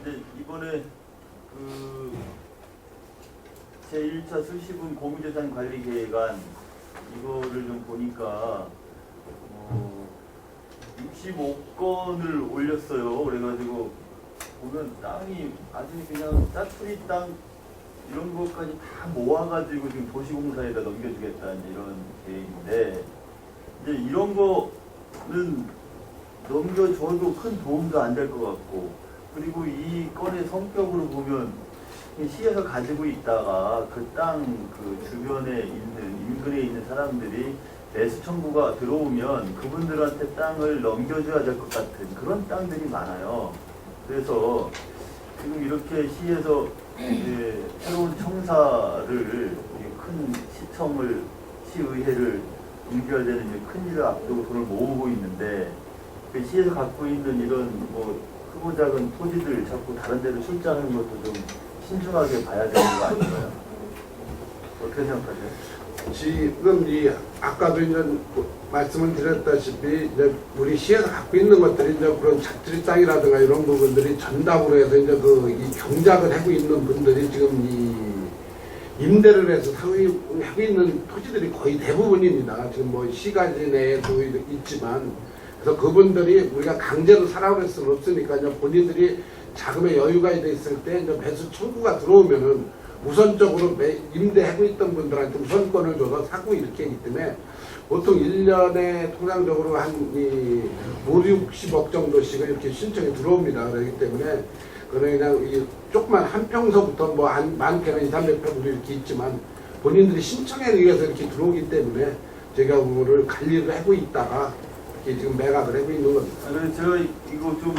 이제 이번에 그 제1차 수시분 고유재산 관리 계획안 이거를 좀 보니까 65건을 올렸어요. 그래가지고 보면 땅이 아주 그냥 짜투리 땅 이런 것까지 다 모아가지고 지금 도시공사에다 넘겨주겠다 이런 계획인데 이제 이런 거는 넘겨줘도 큰 도움도 안 될 것 같고, 그리고 이 건의 성격으로 보면 시에서 가지고 있다가 그 땅 그 주변에 있는 인근에 있는 사람들이 매수 청구가 들어오면 그분들한테 땅을 넘겨줘야 될 것 같은 그런 땅들이 많아요. 그래서 지금 이렇게 시에서 이제 새로운 청사를 큰 시청을 시의회를 옮겨야 되는 큰 일을 앞두고 돈을 모으고 있는데 그 시에서 갖고 있는 이런 뭐 크고 작은 토지들 자꾸 다른 데로 출자하는 것도 좀 신중하게 봐야 되는 거 아닌가요? 어떻게 생각하세요? 지금 아까도 이제 말씀을 드렸다시피 이제 우리 시에서 갖고 있는 것들이 이제 그런 잡지리 땅이라든가 이런 부분들이 전담으로 해서 이제 이 경작을 하고 있는 분들이 지금 이 임대를 해서 하고 있는 토지들이 거의 대부분입니다. 지금 뭐 시가지 내에도 있지만 그래서 그분들이 우리가 강제로 사라고 할 수는 없으니까 이제 본인들이 자금의 여유가 있을 때 이제 매수 청구가 들어오면은 우선적으로 임대하고 있던 분들한테 우선권을 줘서 사고 이렇게 하기 때문에 보통 1년에 통상적으로 한 5, 60억 정도씩은 이렇게 신청이 들어옵니다. 그렇기 때문에 그냥 조그만 한 평서부터 뭐 많게는 2, 300평도 이렇게 있지만 본인들이 신청에 의해서 이렇게 들어오기 때문에 제가 그거를 관리를 하고 있다가 지금 매각을 하고 있는 겁니다. 그래서 제가 이거 좀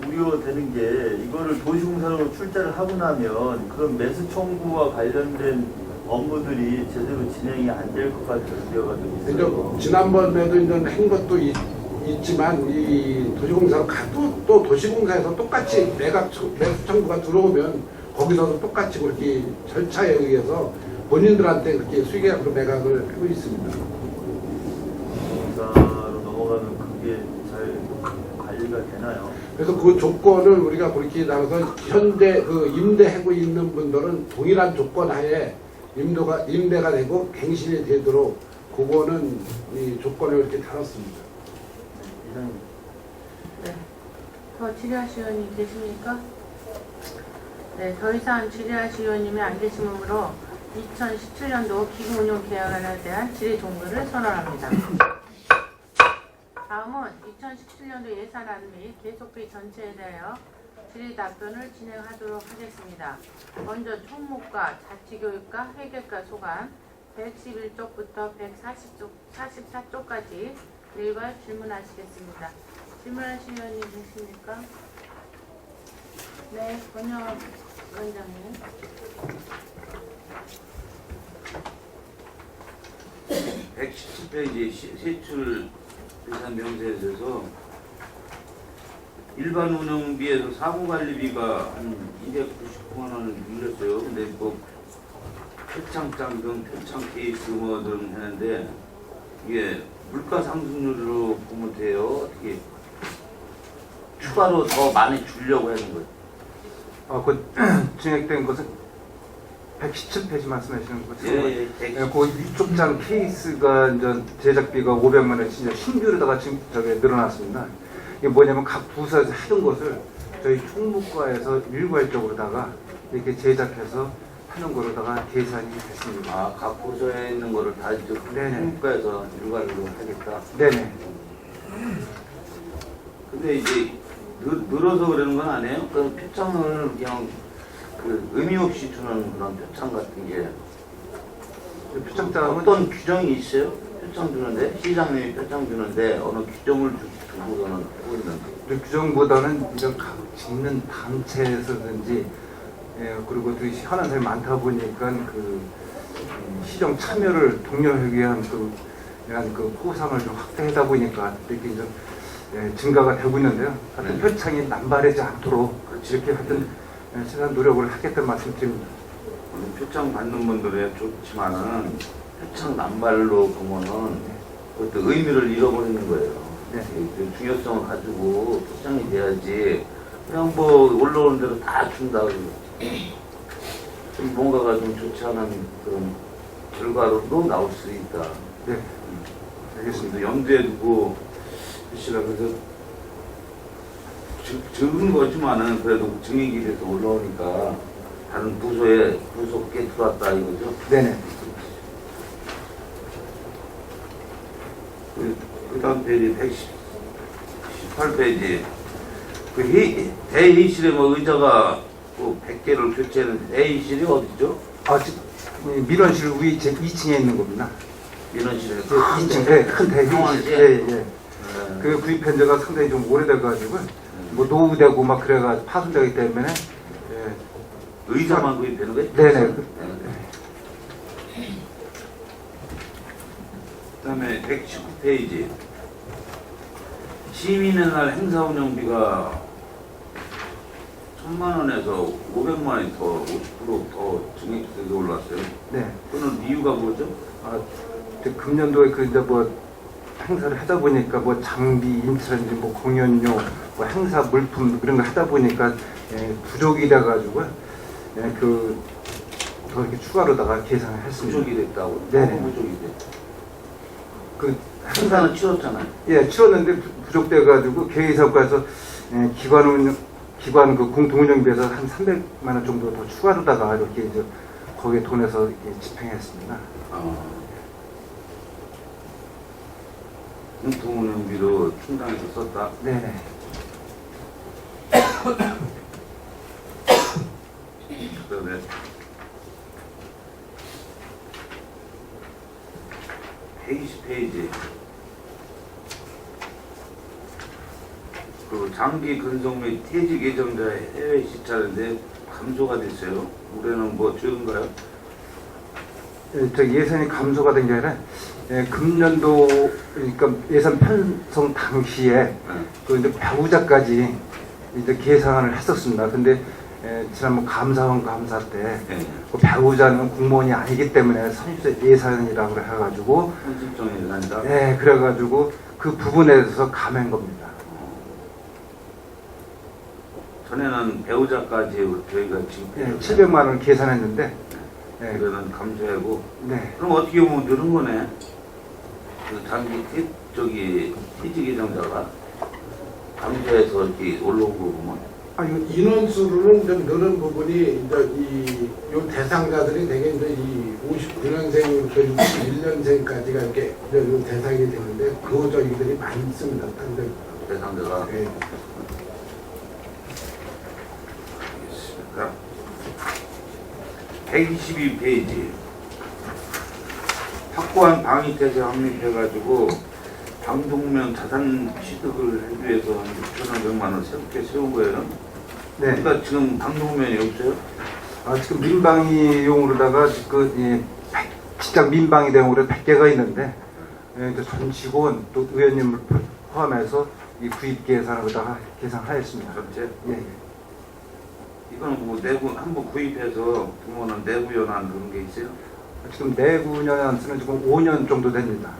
우려되는 게 이거를 도시공사로 출자를 하고 나면 그런 매수 청구와 관련된 업무들이 제대로 진행이 안 될 것 같은 우려가 좀 있어요. 지난번에도 이제 한 것도 있지만 이 도시공사로 가도 또 도시공사에서 똑같이 매수 청구가 들어오면 거기서도 똑같이 그렇게 절차에 의해서 본인들한테 그렇게 수익액으로 매각을 하고 있습니다. 넘어가면 그게 잘 관리가 되나요? 그래서 그 조건을 우리가 그렇게 나눠서 현재 그 임대하고 있는 분들은 동일한 조건 하에 임대가 되고 갱신이 되도록 그거는 이 조건을 이렇게 달았습니다. 이상입니다. 네. 더 질의하실 의원님 계십니까? 네, 더 이상 질의하실 의원님이 안 계시므로 2017년도 기금운용 계약안에 대한 질의 종료를 선언합니다. 다음은 2017년도 예산안 및 계속비 전체에 대하여 질의 답변을 진행하도록 하겠습니다. 먼저 총무과, 자치교육과, 회계과 소관 111쪽부터 144쪽까지 일괄 질문하시겠습니다. 질문하실 의원님 계십니까? 네, 권영 원장님. (117페이지) 세출 예산 명세에 대해서 일반 운영비에서 사무관리비가 한 299만 원을 늘렸어요. 근데 뭐 표창장 등 표창 케이스 뭐 등 하는데 이게 물가 상승률로 보면 돼요. 어떻게 추가로 더 많이 주려고 하는 거예요? 그 증액된 것은 117페이지 말씀하시는 거죠? 예. 그 위쪽 장 케이스가 이제 제작비가 500만 원씩 이제 신규로다가 지금 늘어났습니다. 이게 뭐냐면 각 부서에서 하던 것을 저희 총무과에서 일괄적으로다가 이렇게 제작해서 하는 거로다가 계산이 됐습니다. 아, 각 부서에 있는 거를 다 이제 총무과에서 일괄적으로 하겠다. 네네. 근데 이제 늘어서 그러는 건 아니에요? 그 표창을 그냥 의미 없이 주는 그런 표창 같은 게 표창장은 어떤 규정이 있어요? 표창 주는데 시장님이 표창 주는데 어느 규정을 두고서는 하고 있는 규정보다는 이런 각 짓는 단체에서든지 그리고 또 현안 사람이 많다 보니까 시정 참여를 독려하기 위한 그 포상을 좀 확대하다 보니까 이렇게 좀 증가가 되고 있는데요. 하여튼 표창이 남발하지 않도록 이렇게 하여튼 최대한 노력을 하겠다는 말씀드립니다. 표창 받는 분들은 좋지만은 표창 남발로 보면은 그것도 의미를 잃어버리는 거예요. 네. 그 중요성을 가지고 표창이 돼야지 그냥 뭐 올라오는 대로 다 준다. 좀 뭔가가 좀 좋지 않은 그런 결과로도 나올 수 있다. 네, 알겠습니다. 염두에 두고 하시라. 그래서 적은 거지만은 그래도 증액이 돼서 올라오니까 다른 부속에 들어왔다 이거죠. 네네. 그 다음 페이지 118페이지 그 대회의실에 뭐 의자가 뭐 100개를 교체했는데 대회의실이 어디죠? 아, 지금 민원실 위 2층에 있는 겁니다. 민원실에 2층 큰 대회의실. 예, 예. 그 구입한 지가 상당히 좀 오래돼가지고 뭐 노후되고 막 그래가지고 파손되기 때문에 예. 의자만 구입하는 거예요? 네네. 그다음에 119페이지 시민의 날 행사 운영비가 1,000만 원에서 500만 원이 더 50%더 증액돼서 올랐어요. 네. 그는 이유가 뭐죠? 아, 금년도에 그 이제 뭐 행사를 하다 보니까 뭐 장비, 인트라든지 뭐 공연료, 뭐 행사 물품 그런 거 하다 보니까 예, 부족이 돼가지고 예, 더 이렇게 추가로다가 계산을 했습니다. 부족이 됐다고? 네네. 부족이 됐. 그 행사는 치렀잖아요. 예, 치웠는데 부족돼가지고 개회사업가에서 예, 기관 그 공동운영비에서 한 300만 원 정도 더 추가로다가 이렇게 이제 거기에 돈에서 이렇게 집행했습니다. 공동운영비로 충당해서 썼다. 네네. 그다음에 120페이지 그 장기 근속 및 퇴직 예정자의 해외 시찰인데 감소가 됐어요. 올해는 뭐 적은가요? 예, 저 예산이 감소가 된 게 아니라 예, 금년도 그러니까 예산 편성 당시에 그 이제 배우자까지 이제 계산을 했었습니다. 근데 예, 지난번 감사원 감사 때 그 배우자는 공무원이 아니기 때문에 선입세 예산이라고 해가지고 현실적인 예산이다. 예, 그래가지고 그 부분에 대해서 감한 겁니다. 전에는 배우자까지 저희가 지금 예, 700만 원을 계산했는데 예, 그거는 감소하고 네. 그럼 어떻게 보면 늘은 거네. 그 장기 퇴직 예정자가 감소해서 이렇게 올라온 거 보면. 아, 인원수로는 좀 느는 부분이 이제 요 대상자들이 되게 이제 이 59년생부터 61년생까지가 이렇게 이제 요 대상이 되는데 그 저희들이 많습니다. 딴 데. 대상자가. 네. 알겠습니다. 122페이지 확고한 방위태세 확립해가지고 방독면 자산 취득을 하기 위해서 한 6,500만 원 새롭게 세운 거예요. 네. 그러니까 지금 방독면이 없어요? 아, 지금 민방위용으로다가 그 예, 직장 민방위 대용으로 100개가 있는데 예, 이제 전 직원 또 의원님을 포함해서 이 구입 계산으로다가 계산하였습니다. 전체? 예, 예. 이거는 뭐 내부 한번 구입해서 부모는 내부 연한 그런 게 있어요? 지금 내구년한테는 지금 5년 정도 됩니다.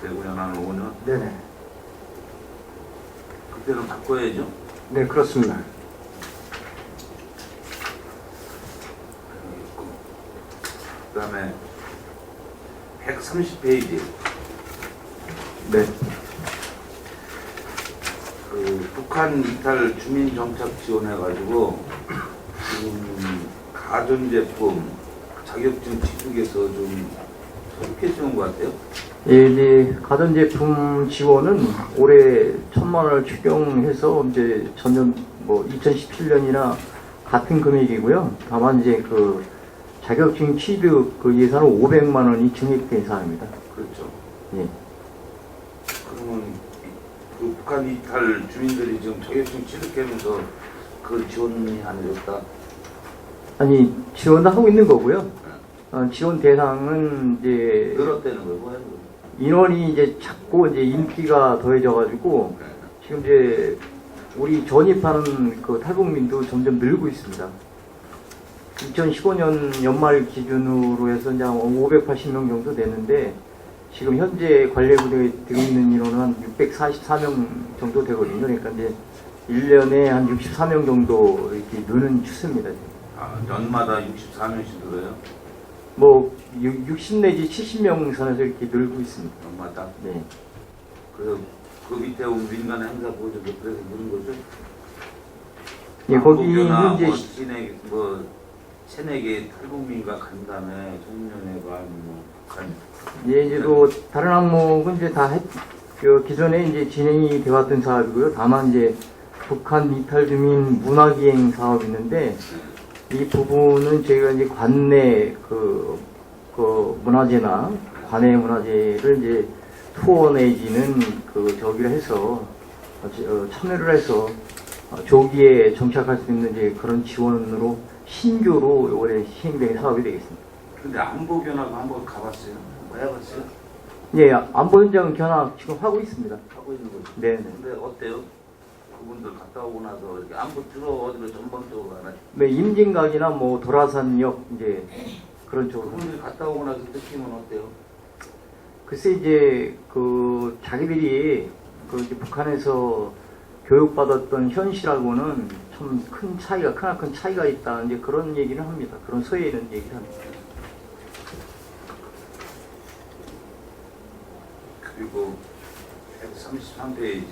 내부 연한 5년? 네네. 그때는 바꿔야죠. 네, 그렇습니다. 그 다음에 130페이지 네. 그 북한 이탈 주민 정착 지원해가지고 지금 가전제품 자격증 취득에서 좀 저렇게 세운 것 같아요. 예, 이제 가전제품 지원은 올해 1,000만 원을 추경해서 이제 전년 뭐 2017년이나 같은 금액이고요. 다만 이제 그 자격증 취득 그 예산은 500만 원이 증액된 사안입니다. 그렇죠. 예. 그러면 그 북한 이탈 주민들이 지금 자격증 취득하면서 그 지원이 안 해줬다. 아니 지원도 하고 있는 거고요. 지원 대상은 이제 늘었다는 거고. 인원이 이제 작고 이제 인기가 더해져가지고 지금 이제 우리 전입하는 그 탈북민도 점점 늘고 있습니다. 2015년 연말 기준으로 해서 이제 580명 정도 되는데 지금 현재 관례부대에 되어 있는 인원은 한 644명 정도 되거든요. 그러니까 이제 1년에 한 64명 정도 이렇게 느는 추세입니다. 아, 연마다 64명씩 늘어요? 뭐 60 내지 70명 선에서 이렇게 늘고 있습니다. 연마다? 네. 그래서 그 밑에 온 민간 행사 보조도 그래서 느는 거죠? 예, 거기는 뭐 이제 뭐 세네 개 탈북민가 간담회, 청년회관, 뭐 북한. 예, 이제 또 다른 항목은 이제 다 기존에 이제 진행이 되었던 사업이고요. 다만 이제 북한 이탈 주민 문화기행 사업이 있는데 이 부분은 저희가 이제 관내 그 문화재나 관내 문화재를 이제 투어 내지는 저기를 해서 참여를 해서 조기에 정착할 수 있는 이제 그런 지원으로 신규로 올해 시행된 사업이 되겠습니다. 근데 안보 견학 한번 가봤어요? 뭐 해봤어요? 예, 안보 현장 견학 지금 하고 있습니다. 하고 있는 거죠? 네. 근데 어때요? 그분들 갔다 오고 나서 이렇게 안보 들어 어디로 전방적으로 가나? 네, 임진각이나 뭐 도라산역 이제 그런 쪽으로. 그분들이 갔다 오고 나서 느낌은 어때요? 글쎄 이제 자기들이 이제 북한에서 교육받았던 현실하고는 참 크나큰 차이가 있다 이제 그런 얘기를 합니다. 그런 서에 있는 얘기를 합니다. 그리고 133페이지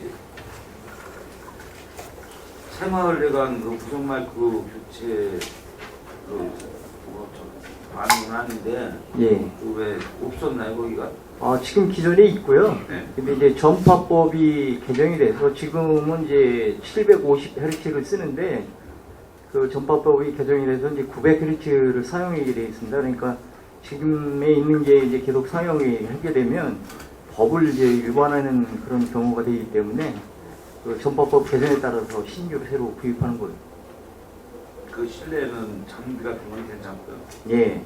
새마을회관 부속말 교체 반응은 하는데 예. 왜 없었나요 거기가? 지금 기존에 있고요. 네. 근데 이제 전파법이 개정이 돼서 지금은 이제 750Hz를 쓰는데 그 전파법이 개정이 돼서 이제 900Hz를 사용하게 되어 있습니다. 그러니까 지금에 있는 게 이제 계속 사용이 하게 되면 법을 이제 위반하는 그런 경우가 되기 때문에 그 전파법 개정에 따라서 신규로 새로 구입하는 거예요. 그 실내는 장비 같은 건 괜찮고요. 예.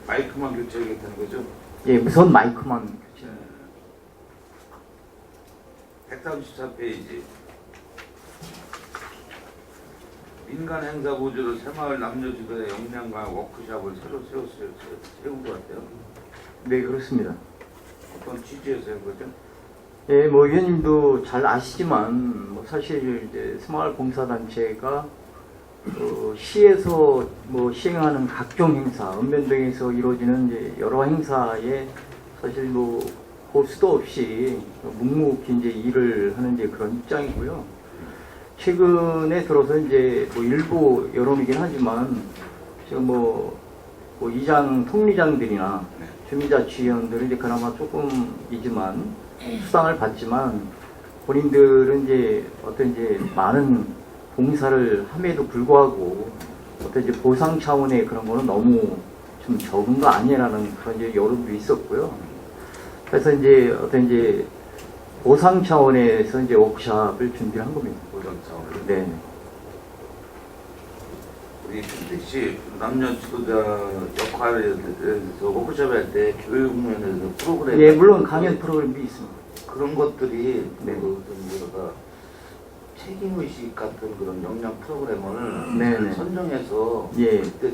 마이크만 교체하겠다는 거죠? 예, 무선 마이크만 교체. 134페이지 민간 행사 보조로 새마을 남녀주도의 역량과 워크숍을 새로 세운 것 같아요. 네, 그렇습니다. 어떤 취지에서 한 거죠? 예, 뭐 의원님도 잘 아시지만 뭐 사실 이제 스마일 봉사단체가 시에서 뭐 시행하는 각종 행사, 읍면 등에서 이루어지는 이제 여러 행사에 사실 뭐 고수도 없이 묵묵히 이제 일을 하는 이제 그런 입장이고요. 최근에 들어서 이제 뭐 일부 여론이긴 하지만 지금 뭐 이장 통리장들이나 주민자치위원들은 이제 그나마 조금이지만 수당을 받지만 본인들은 이제 어떤 이제 많은 봉사를 함에도 불구하고 어떤 이제 보상 차원의 그런 거는 너무 좀 적은 거 아니라는 그런 이제 여론도 있었고요. 그래서 이제 어떤 이제 보상 차원에서 이제 워크숍을 준비를 한 겁니다. 보상 차원. 네. 우리 김택 씨 남녀 지도자 역할에 대해서 워크숍 할 때 교육 면에서 프로그램 예, 물론 강연 프로그램도 있습니다. 그런 것들이 네. 책임의식 같은 그런 역량 프로그램을 네네. 선정해서 예. 그때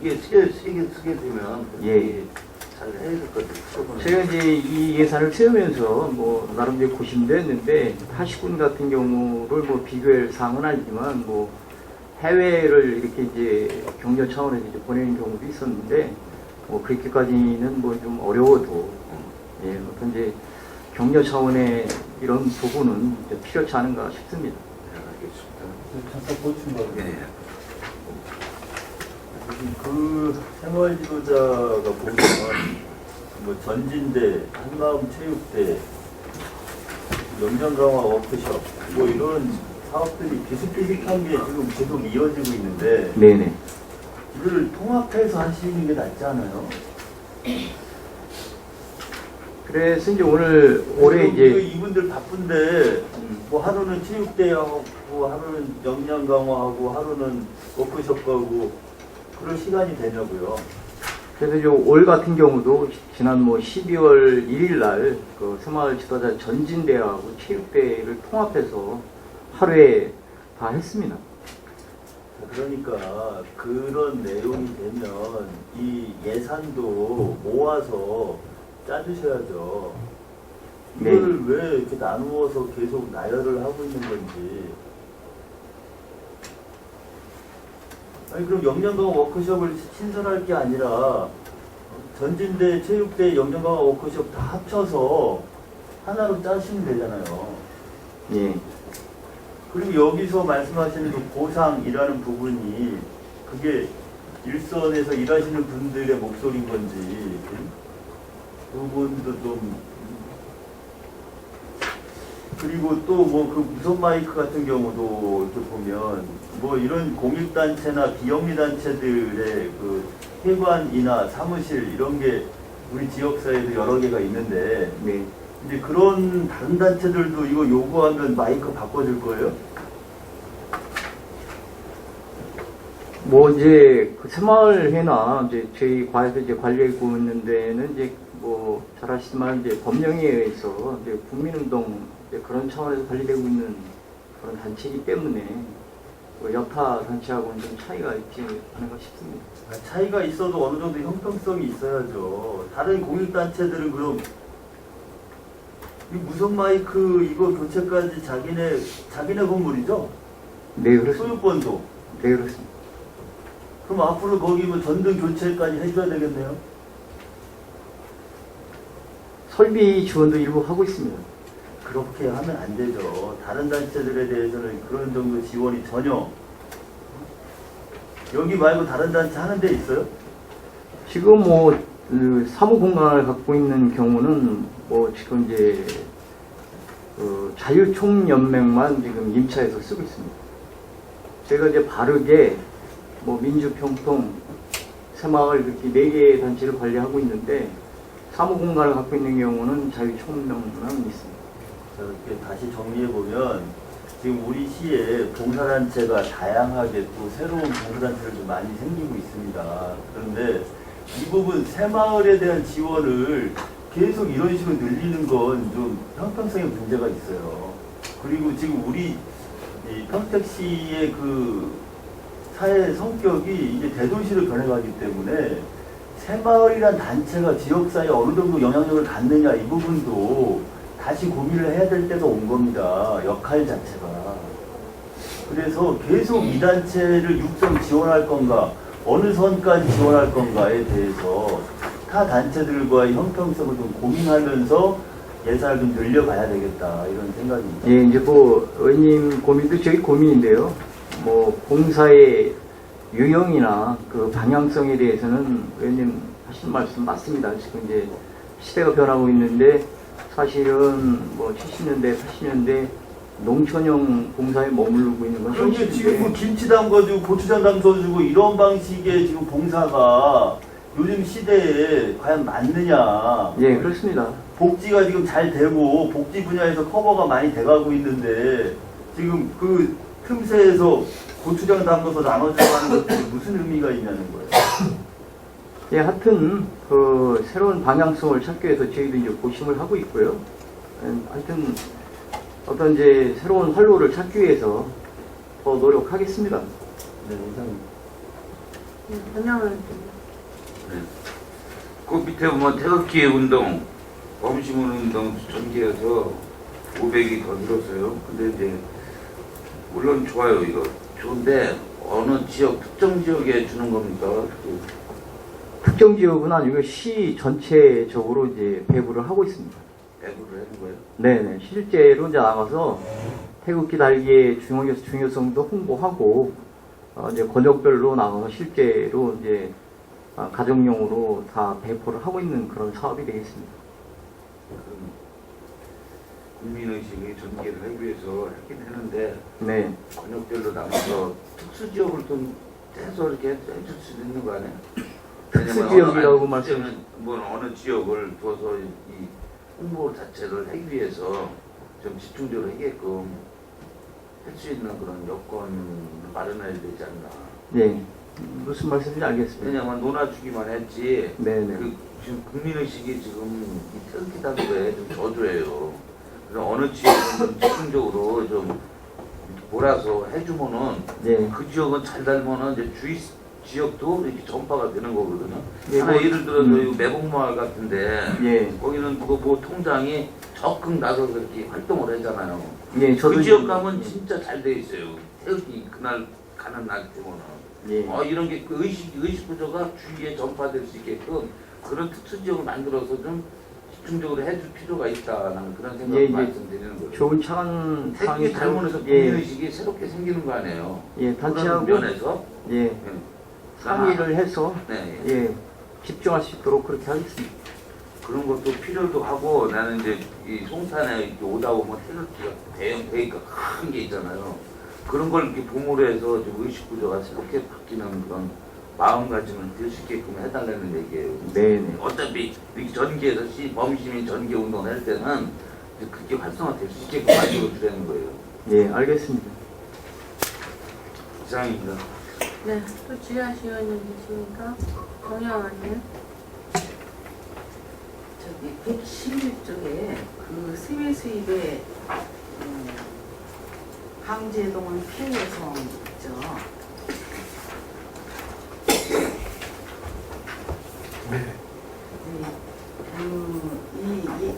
이게 쓰게 되면 예. 잘 해야 될 것 같아요. 제가 이제 이 예산을 세우면서 뭐 나름대로 고심도 했는데 하시군 같은 경우를 뭐 비교할 사항은 아니지만 뭐 해외를 이렇게 이제 격려 차원에서 이제 보내는 경우도 있었는데 뭐 그렇게까지는 뭐 좀 어려워도 예, 어떤 이제 격려 차원의 이런 부분은 이제 필요치 않은가 싶습니다. 네, 알겠습니다. 잠깐 보충 예, 예. 그 생활 지도자가 보면 뭐 전진대, 한마음 체육대, 역량 강화 워크숍 뭐 이런 사업들이 비슷비슷한 게 지금 계속 이어지고 있는데 네네. 이걸 통합해서 하시는 게 낫지 않아요? 그래서 이제 올해 이제 이분들 바쁜데 뭐 하루는 체육대회하고 하루는 역량 강화하고 하루는 워크숍 가고 그럴 시간이 되냐고요. 그래서 이제 올 같은 경우도 지난 뭐 12월 1일 날그 새마을 지도자 전진대회하고 체육대회를 통합해서 하루에 다 했습니다. 그러니까 그런 내용이 되면 이 예산도 모아서 짜주셔야죠. 네. 이거를 왜 이렇게 나누어서 계속 나열을 하고 있는 건지. 아니 그럼 영양강화 워크숍을 신설할 게 아니라 전진대, 체육대, 영양강화 워크숍 다 합쳐서 하나로 짜시면 되잖아요. 예. 그리고 여기서 말씀하시는 그 보상이라는 부분이 그게 일선에서 일하시는 분들의 목소리인 건지 그 부분도 좀. 그리고 또 뭐 그 무선 마이크 같은 경우도 이렇게 보면 뭐 이런 공익단체나 비영리단체들의 그 회관이나 사무실 이런 게 우리 지역사회도 여러 개가 있는데 네. 이제 그런 다른 단체들도 이거 요구하면 마이크 바꿔줄 거예요? 뭐 이제 그 새마을회나 이제 저희 과에서 이제 관리하고 있는 데는 이제 뭐 잘 아시지만 이제 법령에 의해서 이제 국민운동 이제 그런 차원에서 관리되고 있는 그런 단체이기 때문에 뭐 여타 단체하고는 좀 차이가 있지 않은가 싶습니다. 차이가 있어도 어느 정도 형평성이 있어야죠. 다른 공익단체들은 그럼 이 무선 마이크 이거 교체까지 자기네 건물이죠? 네, 그렇습니다. 소유권도. 네, 그렇습니다. 그럼 앞으로 거기 뭐 전등 교체까지 해줘야 되겠네요? 설비 지원도 일부 하고 있습니다. 그렇게 하면 안 되죠. 다른 단체들에 대해서는 그런 정도 지원이 전혀. 여기 말고 다른 단체 하는 데 있어요? 지금 뭐 그 사무 공간을 갖고 있는 경우는 뭐 지금 이제 그 자유총연맹만 지금 임차해서 쓰고 있습니다. 저희가 이제 바르게 뭐 민주평통, 새마을 이렇게 4개 단체를 관리하고 있는데 사무 공간을 갖고 있는 경우는 자유총연맹만 있습니다. 자, 이렇게 다시 정리해보면 지금 우리 시에 봉사단체가 다양하게 또 새로운 봉사단체들도 많이 생기고 있습니다. 그런데 이 부분 새마을에 대한 지원을 계속 이런 식으로 늘리는 건 좀 형평성에 문제가 있어요. 그리고 지금 우리 이 평택시의 그 사회 성격이 이제 대도시로 변해가기 때문에 새마을이란 단체가 지역사회에 어느 정도 영향력을 갖느냐 이 부분도 다시 고민을 해야 될 때가 온 겁니다. 역할 자체가. 그래서 계속 이 단체를 육성 지원할 건가 어느 선까지 지원할 건가에 대해서 타 단체들과의 형평성을 좀 고민하면서 예산을 좀 늘려가야 되겠다 이런 생각입니다. 예, 이제 뭐 의원님 고민도 저희 고민인데요. 뭐 봉사의 유형이나 그 방향성에 대해서는 의원님 하신 말씀 맞습니다. 지금 이제 시대가 변하고 있는데 사실은 뭐 70년대, 80년대 농촌형 봉사에 머무르고 있는 건 그런데 현실인데. 지금 뭐 김치 담궈주고 고추장 담궈주고 이런 방식의 지금 봉사가 요즘 시대에 과연 맞느냐. 예, 그렇습니다. 복지가 지금 잘 되고 복지 분야에서 커버가 많이 돼가고 있는데 지금 그 틈새에서 고추장 담궈서 나눠주고 하는 것들이 무슨 의미가 있냐는 거예요. 예, 하여튼 그 새로운 방향성을 찾기 위해서 저희도 이제 고심을 하고 있고요. 하여튼 어떤 이제 새로운 활로를 찾기 위해서 더 노력하겠습니다. 네, 이상입니다. 변형을 네. 그 밑에 보면 태극기 운동, 범시문 운동 전개해서 500이 더 늘었어요. 근데 이제 물론 좋아요 이거 좋은데 어느 지역 특정 지역에 주는 겁니까? 특정 지역은 아니고 시 전체적으로 이제 배부를 하고 있습니다. 배부를 하는 거예요? 네네. 실제로 이제 나가서 태극기 달기의 중요성도 홍보하고 이제 권역별로 나가서 실제로 이제 가정용으로 다 배포를 하고 있는 그런 사업이 되겠습니다. 국민의식의 전개를 하기 위해서 하긴 하는데 네. 권역별로 나눠서 특수 지역을 좀 해서 이렇게 해줄 수 있는 거 아니에요? 특수 지역이라고 말씀. 뭐 어느 지역을 둬서 이 홍보 자체를 하기 위해서 좀 집중적으로 하게끔 할 수 있는 그런 여건을 마련해야 되지 않나. 네. 무슨 말씀인지 알겠습니다. 왜냐면 논아주기만 했지. 네네. 그 지금 국민의식이 지금 이 태극기 달기에 좀 저조해요. 그래서 어느 지역은 좀 집중적으로 좀 몰아서 해주면은 네. 그 지역은 잘 달면은 이제 주위 지역도 이렇게 전파가 되는 거거든요. 예, 하나 뭐, 예를 들어서 이 매봉마을 같은데 예. 거기는 뭐 통장이 적극 나서서 이렇게 활동을 하잖아요. 예, 저도 그 지역 가면 진짜 잘 돼 있어요. 태극기 그날 가는 날 주고는. 예. 이런 게 그 의식 구조가 주위에 전파될 수 있게끔 그런 특수 지역을 만들어서 좀 집중적으로 해줄 필요가 있다. 나는 그런 생각을 예, 예. 말씀드리는 거예요. 좋은 차원 태극기 달문에서 국민의식이 새롭게 생기는 거 아니에요. 예, 그런 단체하고 면에서 예, 상의를 해서 네, 예, 집중할 수 있도록 그렇게 하겠습니다. 그런 것도 필요도 하고 나는 이제 이 송산에 이렇게 오다 보면 태극기가 대형 대기가 큰 게 있잖아요. 그런 걸 이렇게 보물로 해서 좀 의식 구조가 새롭게 바뀌는 그런 마음가짐을 들 수 있게끔 해달라는 얘기예요. 네네. 어차피 이렇게 전기에서 범시민 전기 운동을 할 때는 이제 그게 활성화될 수 있게끔 만들어 주라는 거예요. 예, 알겠습니다. 이상입니다. 네, 또 지리하시 의원님 계십니까? 정의원님. 저기 111쪽에 그 세외 수입의 강제동원 피해 요청 있죠. 네. 이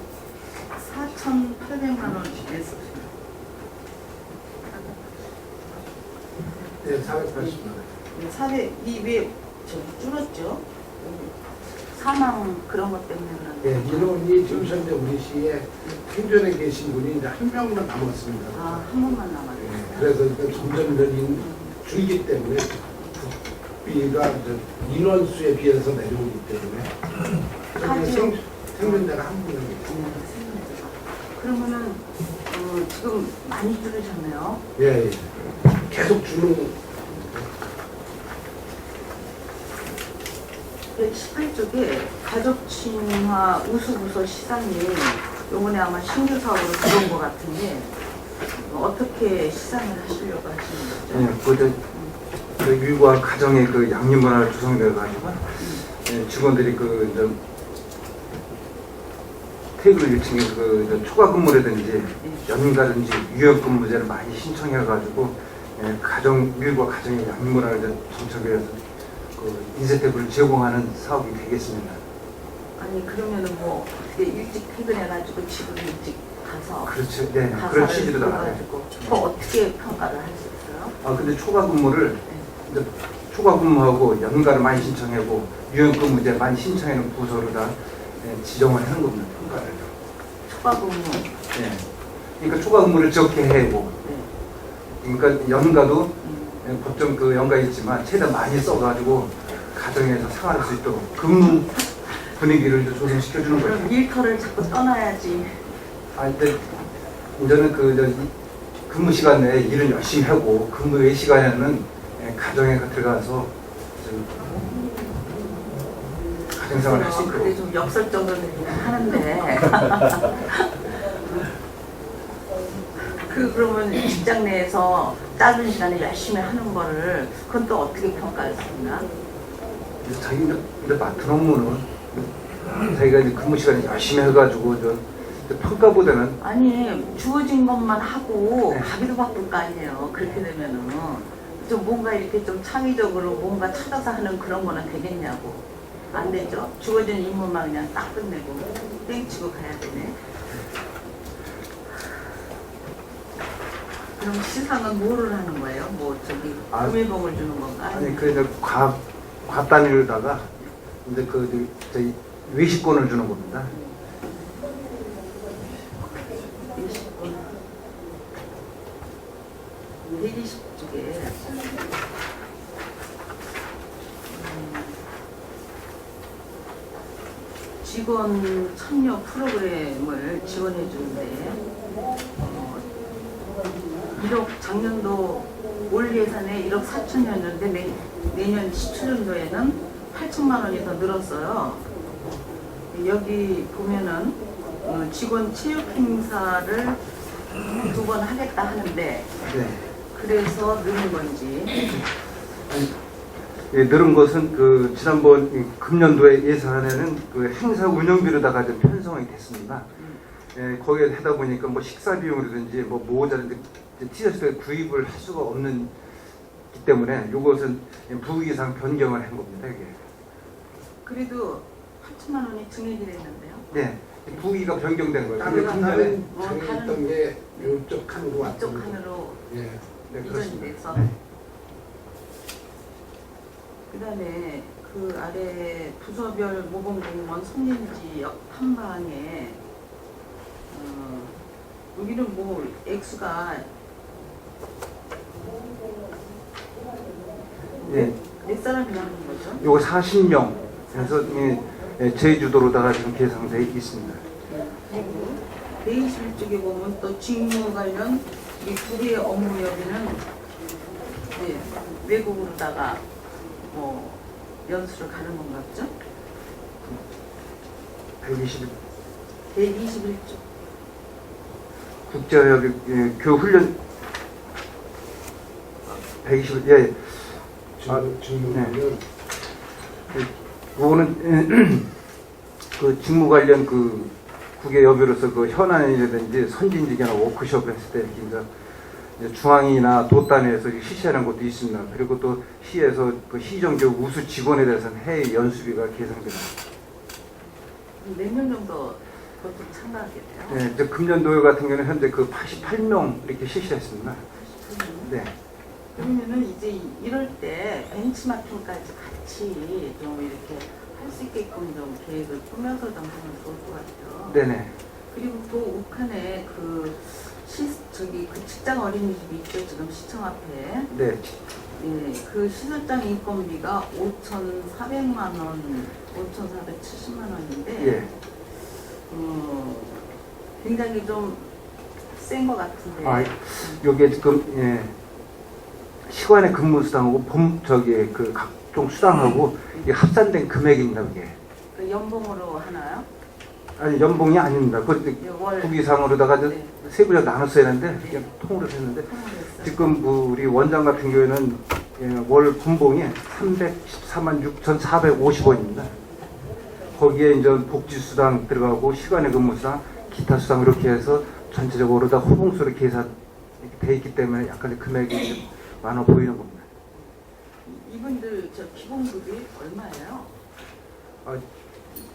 4,800만 원에서 네, 480만 원. 이왜 저기 줄었죠? 사망 그런 것 때문에 예, 그런데. 인원이 지금 현재 우리 시에 생존에 계신 분이 이제 한 명만 남았습니다. 한 번만 남았네요. 예, 그래서 이제 점점 줄기 때문에 국비가 이제 인원수에 비해서 내려오기 때문에 하지요. 생존자가 한 분입니다. 그러면은 지금 많이 줄으셨네요. 예, 예. 계속 주는 118쪽에 가족 친화 우수부서 시장이 요번에 아마 신규 사업으로 들어온 것 같은데 어떻게 시장을 하시려고 하시는 거죠? 예, 그 일과 가정의 그 양립 문화를 조성되어 가지고 직원들이 그 이제 테이블 위층에 그 이제 초과 근무라든지 연가든지 유연 근무제를 많이 신청해 가지고 가정 일과 가정의 양립 문화를 이제 정착해서 그 인센티브를 제공하는 사업이 되겠습니다. 아니 그러면은 뭐 어떻게 일찍 퇴근해가지고 집으로 일찍 가서 그렇죠. 네, 그런 가사를 취지로 나가요. 가지고 그거 어떻게 평가를 할 수 있어요? 아 근데 초과 근무를 이제 초과 근무하고 연가를 많이 신청하고 유연 근무제 많이 신청하는 부서로 다 지정을 하는 겁니다. 평가를. 초과 근무. 네. 그러니까 초과 근무를 적게 해고. 네. 그러니까 연가도 보통 그 연가 있지만 최대한 많이 써가지고 가정에서 생활할 수 있도록 근무 분위기를 조성시켜 주는 거예요. 그럼 일터를 자꾸 떠나야지. 아, 근데 이제는 근무 시간 내에 일은 열심히 하고 근무 외 시간에는 가정에 들어가서 가정생활을 할 수 그래 있도록. 좀 역설적으로 되긴 하는데. 그러면 직장 내에서 짧은 시간에 열심히 하는 거를 그건 또 어떻게 평가했습니까? 그래서 자기가 이제 맡은 업무는 자기가 이제 근무 시간에 열심히 해가지고 평가보다는 아니 주어진 것만 하고 네. 가기도 바쁠 거 아니에요. 그렇게 되면은 좀 뭔가 이렇게 좀 창의적으로 뭔가 찾아서 하는 그런 거는 되겠냐고. 안 되죠. 주어진 임무만 그냥 딱 끝내고 땡치고 가야 되네. 그럼 시상은 뭐를 하는 거예요? 뭐 저기 금일봉을 주는 건가? 아니 그 이제 과 단위로다가 이제 저희 외식권을 주는 겁니다. 120쪽에 직원 참여 프로그램을 지원해 주는데 1억 작년도 올 예산에 1억 4천이었는데 내년 17년도에는 8천만 원이 더 늘었어요. 여기 보면은 직원 체육 행사를 2번 하겠다 하는데 네. 그래서 늘은 건지. 예, 늘은 것은 그 지난번 금년도에 예산에는 그 행사 운영비로다가 좀 편성이 됐습니다. 예, 거기에 하다 보니까 뭐 식사 비용이라든지 뭐 모자라든지 티셔츠에 구입을 할 수가 없는 기 때문에 이것은 부의상 변경을 한 겁니다. 이게. 그래도 8천만 원이 증액이 됐는데요. 네, 부위가 변경된 거예요. 다른 근데 하나는 어, 정했던 다른- 게 이쪽 칸으로 이쪽 왔던 칸으로 예, 네, 이전이 그렇습니다. 돼서 그다음에 그 아래 부서별 모범공무원 선진지역 탐방에 여기는 뭐 액수가 예, 몇 사람이 나오는 거죠? 요거 40명 해서 제주도로다가 지금 계상돼 있습니다. 그리고 제21쪽에 보면 또 직무 관련 이 두 개의 업무 여기는 외국으로다가 뭐 연수를 가는 건가 보죠? 120 제21쪽 국제협의 교훈련 120 예. 직무는 요거는 그 직무 관련 그 국외 여비로서 그 현안이라든지 선진지기나 워크숍을 했을 때 이렇게 이제 중앙이나 도단에서 실시하는 것도 있습니다. 그리고 또 시에서 그 시정교육 우수 직원에 대해서는 해외 연수비가 계상됩니다. 몇 명 정도 보통 참가하게 돼요? 네, 이제 금년도 같은 경우는 현재 그 88명 이렇게 실시했습니다. 88명? 네. 그러면은 이제 이럴 때 벤치마킹까지 같이 좀 이렇게 할 수 있게끔 좀 계획을 꾸며서 좀 하면 좋을 것 같아요. 네네. 그리고 또 욱한에 그 그 직장 어린이집이 있죠, 지금 시청 앞에. 네. 예, 그 시설장 인건비가 5,400만 원, 5,470만 원인데, 예. 굉장히 좀 센 것 같은데. 아, 요게 지금 예. 시간의 근무 수당하고 그 각종 수당하고 이게 합산된 금액입니다, 그게. 그 연봉으로 하나요? 아니 연봉이 아닙니다. 그 월 국위상으로다가 네. 세부적 나눴어야 했는데 그냥 통으로 했는데 통화했어요. 지금 우리 원장 같은 경우에는 월 분봉이 314만 6,450원입니다. 거기에 이제 복지수당 들어가고 시간의 근무수당, 기타 수당 이렇게 해서 전체적으로 다 호봉수로 계산돼 있기 때문에 약간의 금액이 좀 많아 보이는 겁니다. 이분들 저 기본급이 얼마예요?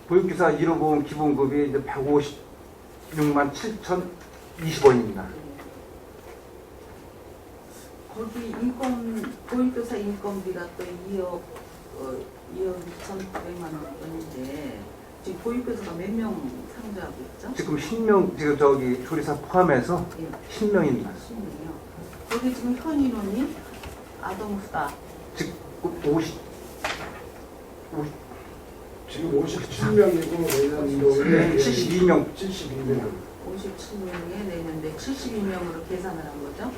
보육기사 1호 보험 기본급이 이제 156만 7,020원입니다. 거기 보육교사 인건비가 또 2억 2,900만 원인데 지금 보육교사가 몇 명 상주하고 있죠? 지금 10명, 지금 저기 조리사 포함해서 예, 10명입니다. 10명이요. 거기 지금 현 인원이 아동수당 지금 50, 지금 57명이고 내년도에 72명. 72명. 57명에 내년에 72명으로 계산을 한 거죠?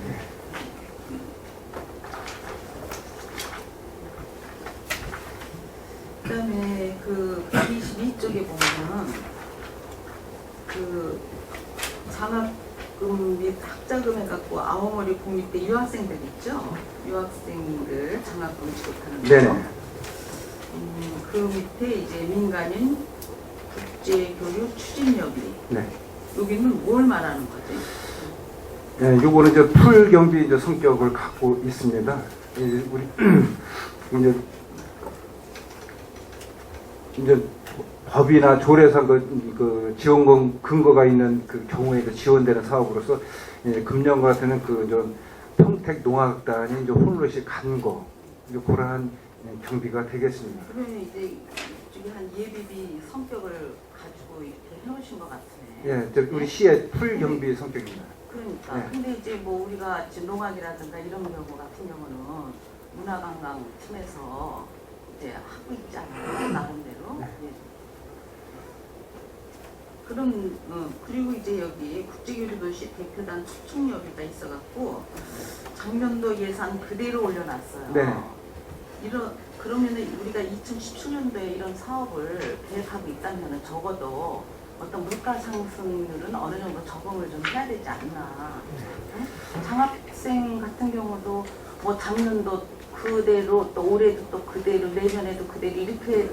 그다음에 그 22쪽에 보면은 그 장학금 및 학자금 해갖고 아오모리 국립대 유학생들 있죠? 유학생들 장학금 지급하는 거. 네네. 그 밑에 이제 민간인 국제교육 추진협의. 네. 여기는 뭘 말하는 거지? 네, 요거는 이제 풀 경비 이제 성격을 갖고 있습니다. 이제 우리 이제 법이나 조례상 그 지원금 근거가 있는 그 경우에 지원되는 사업으로서 이제 금년 같은 그 평택 농학단이 이제 홀로시 간 거, 이제 그러한 경비가 되겠습니다. 그러면 이제 이쪽에 한 예비비 성격을 가지고 이렇게 해놓으신 것 같으네. 예, 이제 우리 시의 풀 경비 성격입니다. 그러니까. 네. 근데 이제 뭐 우리가 지금 농학이라든가 이런 경우 같은 경우는 문화관광 팀에서 이제 하고 있잖아요. 나름대로. 네. 예. 그럼 그리고 이제 여기 국제교류도시 대표단 추측협의가 있어갖고 작년도 예산 그대로 올려놨어요. 네. 그러면은 우리가 2017년도에 이런 사업을 계획하고 있다면은 적어도 어떤 물가 상승률은 어느 정도 적응을 좀 해야 되지 않나. 응? 장학생 같은 경우도 뭐 작년도 그대로 또 올해도 또 그대로 내년에도 그대로 이렇게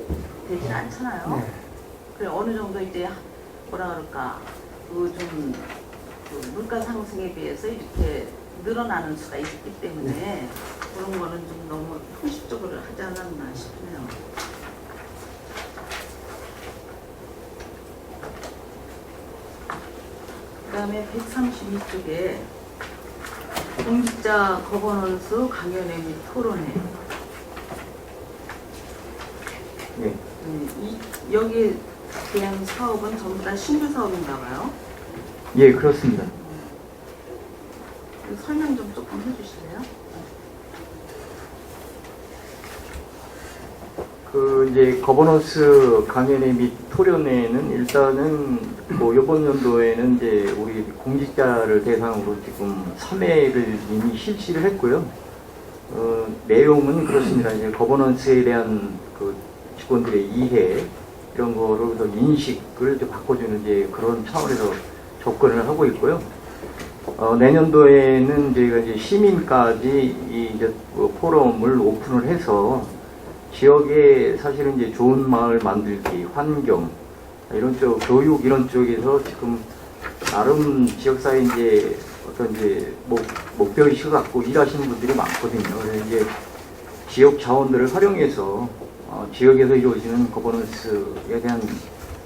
되진 않잖아요. 네. 그래 어느 정도 이제 뭐라 그럴까 그 물가 상승에 비해서 이렇게 늘어나는 수가 있기 때문에 그런 거는 좀 너무 형식적으로 하지 않았나 싶네요. 그다음에 132쪽에 공직자 거버넌스 강연회 및 토론회. 네. 여기에 대한 사업은 전부 다 신규 사업인가 봐요. 예, 그렇습니다. 설명 좀 조금 해주실래요? 그 이제 거버넌스 강연회 및 토론회는 일단은 뭐 이번 연도에는 이제 우리 공직자를 대상으로 지금 3회를 이미 실시를 했고요. 내용은 그렇습니다. 이제 거버넌스에 대한 그 직원들의 이해 이런 거를 더 인식을 이제 바꿔주는 이제 그런 차원에서 접근을 하고 있고요. 내년도에는 저희가 이제 시민까지 이제 포럼을 오픈을 해서 지역에 사실은 이제 좋은 마을 만들기, 환경 이런 쪽, 교육 이런 쪽에서 지금 나름 지역사회 이제 어떤 이제 목표의식을 갖고 일하시는 분들이 많거든요. 그래서 이제 지역 자원들을 활용해서 지역에서 이루어지는 거버넌스에 대한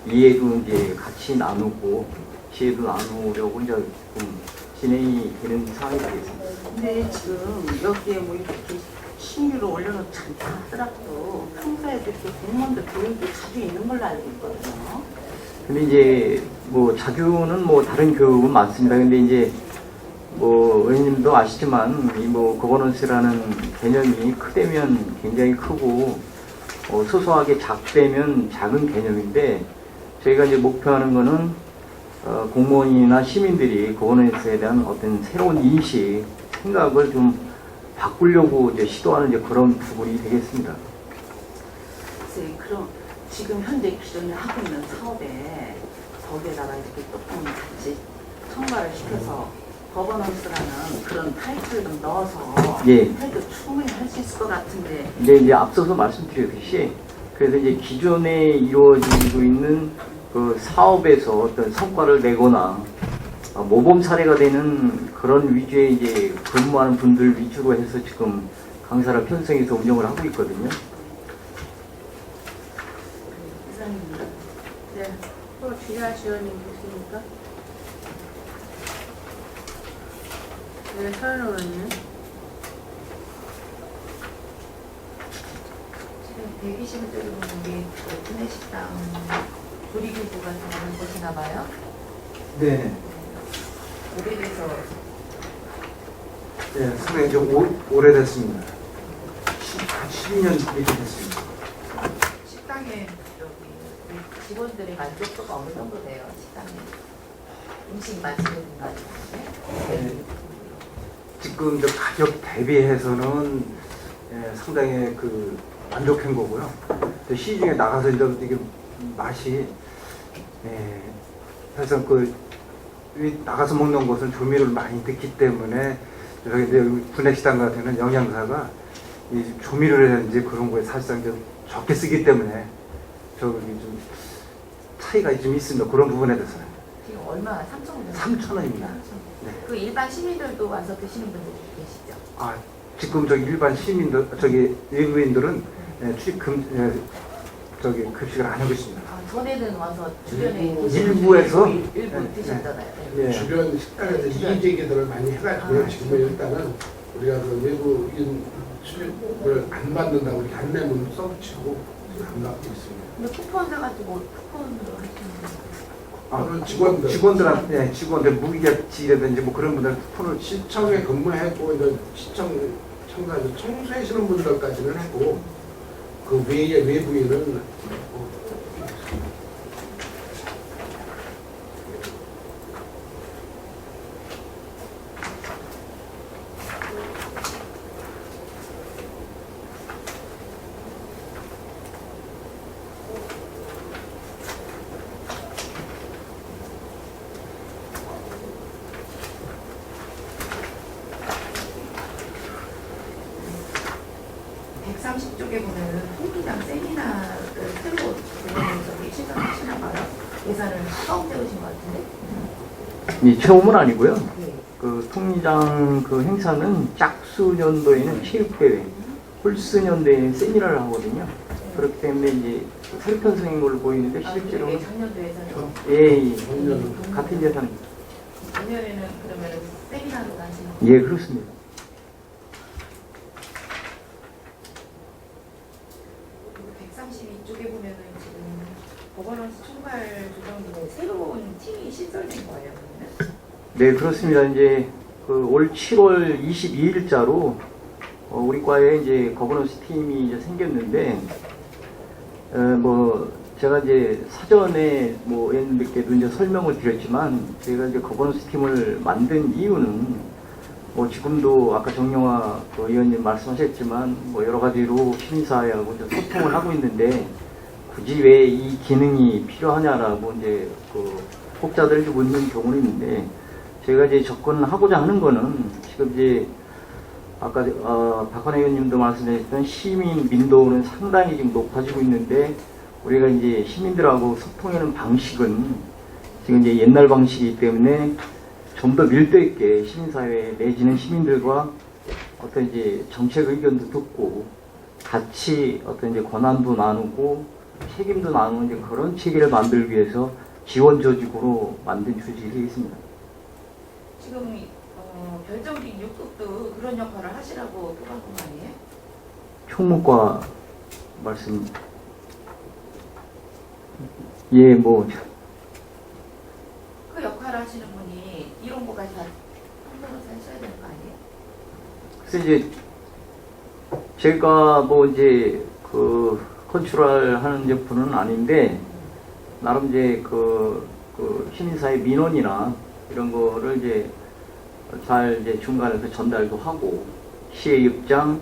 이해도 이제 같이 나누고 지혜도 나누려고 이제 좀 진행이 되는 상황이 되겠습니다. 근데 지금 여기에 뭐 이렇게 신규로 올려놓지 않다 하더라도 평소에도 이렇게 공무원들 교육이 자주 있는 걸로 알고 있거든요. 근데 이제 뭐 자주는 뭐 다른 교육은 많습니다. 근데 이제 뭐 의원님도 아시지만 이 뭐 거버넌스라는 개념이 크되면 굉장히 크고 소소하게 작되면 작은 개념인데 저희가 이제 목표하는 거는 공무원이나 시민들이 거버넌스에 대한 어떤 새로운 인식, 생각을 좀 바꾸려고 이제 시도하는 이제 그런 부분이 되겠습니다. 글쎄, 그럼 지금 현재 기존에 하고 있는 사업에 거기에다가 이렇게 조금 같이 첨가를 시켜서 거버넌스라는 그런 타이틀을 좀 넣어서 예. 해도 충분히 할 수 있을 것 같은데. 이제 앞서서 말씀드렸듯이 그래서 이제 기존에 이루어지고 있는 그 사업에서 어떤 성과를 내거나 모범 사례가 되는 그런 위주의 이제 근무하는 분들 위주로 해서 지금 강사를 편성해서 운영을 하고 있거든요. 이상입니다. 네. 또 질의하실 의원님 계십니까? 네, 서현 의원님. 지금 120쪽에 보면 우리 구내식당 조리기구가 들어가는 곳이나 봐요. 네. 오래돼서 네, 상당히 좀 오래됐습니다. 한 12년 이렇게 됐습니다. 식당에 저기 직원들의 만족도가 어느 정도 돼요? 식당에 음식 맛있는가? 네. 지금 저 가격 대비해서는 상당히 그 만족한 거고요. 시중에 나가서 이게 맛이 사실상 나가서 먹는 것은 조미료를 많이 넣기 때문에 여기 구내식당 같은 경우는 영양사가 이 조미료라든지 그런 거에 사실상 좀 적게 쓰기 때문에 저기 좀 차이가 좀 있습니다. 그런 부분에 대해서는. 지금 얼마? 3,000원? 3,000원입니다. 네. 그 일반 시민들도 와서 드시는 분들이 계시죠? 아, 지금 저기 일반 시민들, 저기 외국인들은 출입금, 저기 급식을 안 하고 있습니다. 아, 전에는 와서 주변에 일부에서 일부 드셨잖아요. 예. 주변 식당에서 이의제기들을 많이 해가지고 지금 일단은 우리가 그 외국인 출입을 안 받는다고 이렇게 안내문 써붙이고 안 받고 있습니다. 근데 쿠폰 사가지고 쿠폰으로 하시는 직원들. 직원들한테, 직원들 무기자치라든지 뭐 그런 분들 쿠폰을 시청에 근무했고 이제 시청 청소하는 청소하시는 분들까지는 했고 그 외에 외부인은 쪽에 보면은 통기장 세미나를 새로 저기 시작하시나 봐요. 예산을 처음 세우신 것 같은데. 이 처음은 아니고요. 네. 그 통리장 그 행사는 짝수년도에는 체육대회, 홀수년도에는 세미나를 하거든요. 그렇기 때문에 이제 새로 편성인 걸로 보이는데 실제로는 작년도 예산이 예, 같은 예산. 월요일에는 그러면 세미나로 가시는 거예요? 예, 그렇습니다. 그리고 132쪽에 보면은 지금 거버넌스 총괄 조정진에 새로운 팀이 신설된 거예요, 그러면? 네, 그렇습니다. 이제 그 올 7월 22일자로 우리 과에 이제 거버넌스 팀이 이제 생겼는데, 뭐 제가 이제 사전에 뭐 여러분들께도 이제 설명을 드렸지만, 저희가 이제 거버넌스 팀을 만든 이유는 뭐 지금도 아까 정영화 그 의원님 말씀하셨지만 뭐 여러 가지로 시민사회하고 이제 소통을 하고 있는데 굳이 왜 이 기능이 필요하냐라고 이제 그 혹자들이 묻는 경우는 있는데, 저희가 이제 접근하고자 하는 거는 지금 이제 아까 박헌혜 의원님도 말씀하셨던 시민 민도는 상당히 지금 높아지고 있는데, 우리가 이제 시민들하고 소통하는 방식은 지금 이제 옛날 방식이기 때문에 좀 더 밀도 있게 시민사회 내지는 시민들과 어떤 이제 정책 의견도 듣고 같이 어떤 이제 권한도 나누고 책임도 나누는 이제 그런 체계를 만들기 위해서 지원 조직으로 만든 조직이 되겠습니다. 지금 별정직 6급도 그런 역할을 하시라고 뽑아본 거 아니에요? 총무과 말씀. 예, 뭐 그 역할을 하시는 분이 이런 거까지 다 통틀어서 하셔야 되는 거 아니에요? 그래서 이제 제가 뭐 이제 그 컨트롤 하는 이제 분은 아닌데, 나름 이제 그 시민사회 민원이나 이런 거를 이제 잘 이제 중간에서 전달도 하고 시의 입장,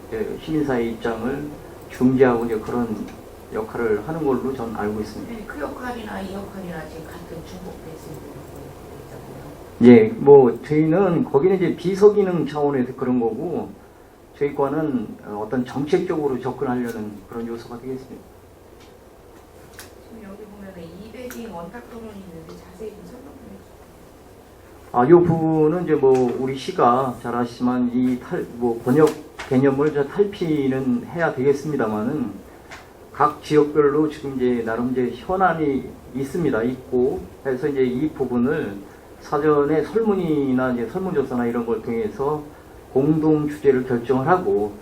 이제 시민사회 입장을 중재하고 이제 그런 역할을 하는 걸로 전 알고 있습니다. 네, 그 역할이나 이 역할이나 지금 같은 중복돼서 있잖아요. 예, 뭐 저희는 거기는 이제 비서기능 차원에서 그런 거고, 저희 과는 어떤 정책적으로 접근하려는 그런 요소가 되겠습니다. 지금 여기 보면은 200인 원탁 토론이 있는데 자세히 좀 설명 좀 해주세요. 이 부분은 이제 뭐 우리 시가 잘 아시지만 이 뭐 번역 개념을 저 탈피는 해야 되겠습니다만은, 각 지역별로 지금 이제 나름 이제 현안이 있고 해서 이제 이 부분을 사전에 설문이나 이제 설문조사나 이런 걸 통해서 공동 주제를 결정을 하고,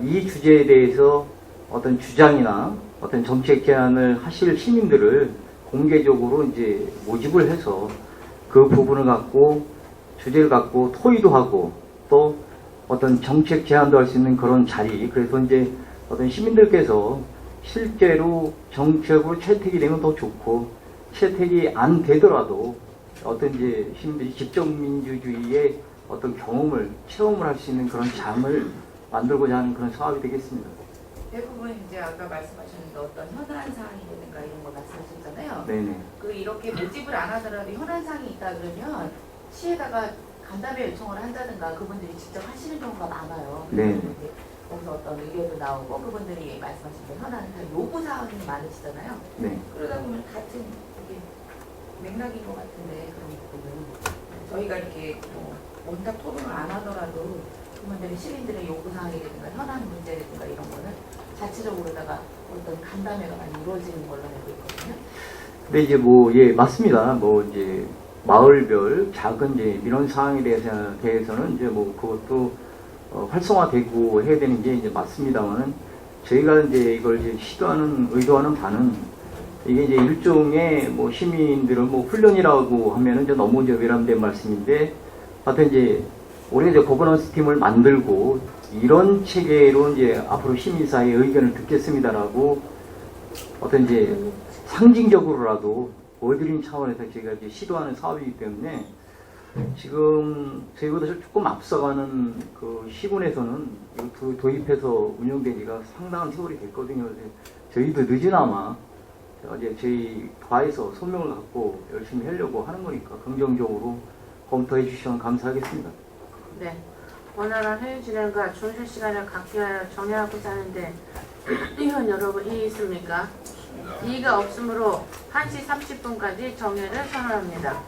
이 주제에 대해서 어떤 주장이나 어떤 정책 제안을 하실 시민들을 공개적으로 이제 모집을 해서 그 부분을 갖고 주제를 갖고 토의도 하고 또 어떤 정책 제안도 할 수 있는 그런 자리. 그래서 이제 어떤 시민들께서 실제로 정책으로 채택이 되면 더 좋고, 채택이 안 되더라도 어떤 이제 시민들이 직접 민주주의의 어떤 경험을 체험을 할 수 있는 그런 장을 만들고자 하는 그런 사업이 되겠습니다. 대부분 이제 아까 말씀하셨는데 어떤 현안 사항이라든가 이런 거 말씀하셨잖아요. 네네. 그 이렇게 모집을 안 하더라도 현안 사항이 있다 그러면 시에다가 간담회 요청을 한다든가 그분들이 직접 하시는 경우가 많아요. 네. 거기서 어떤 의견도 나오고 그분들이 말씀하신 현안 요구 사항이 많으시잖아요. 네. 그러다 보면 같은 이게 맥락인 것 같은데 그런 부분은 저희가 이렇게 뭐 원탁 토론을 안 하더라도 그분들이 시민들의 요구 사항이라든가 현안 문제라든가 이런 거는 자체적으로다가 어떤 간담회가 많이 이루어지는 걸로 알고 있거든요. 근데 이제 뭐, 예, 맞습니다. 뭐 이제 마을별 작은 이제 민원 사항에 대해서는 이제 뭐 그것도 활성화되고 해야 되는 게 이제 맞습니다만은, 저희가 이제 이걸 이제 의도하는 바는 이게 이제 일종의 뭐 시민들을 뭐 훈련이라고 하면은 이제 너무 이제 외람된 말씀인데, 하여튼 이제 우리가 이제 거버넌스 팀을 만들고 이런 체계로 이제 앞으로 시민사회의 의견을 듣겠습니다라고 어떤 이제 상징적으로라도 보여드리는 차원에서 저희가 이제 시도하는 사업이기 때문에, 지금 저희보다 조금 앞서가는 그 시군에서는 이거 도입해서 운영된 지가 상당한 세월이 됐거든요. 그래서 저희도 늦으나마 이제 저희 과에서 소명을 갖고 열심히 하려고 하는 거니까 긍정적으로 검토해 주시면 감사하겠습니다. 네. 원활한 회의 진행과 준수 시간을 갖기 위하여 정해하고자 하는데 의원 여러분 이의 있습니까? 이의가 없으므로 1시 30분까지 정회를 선언합니다.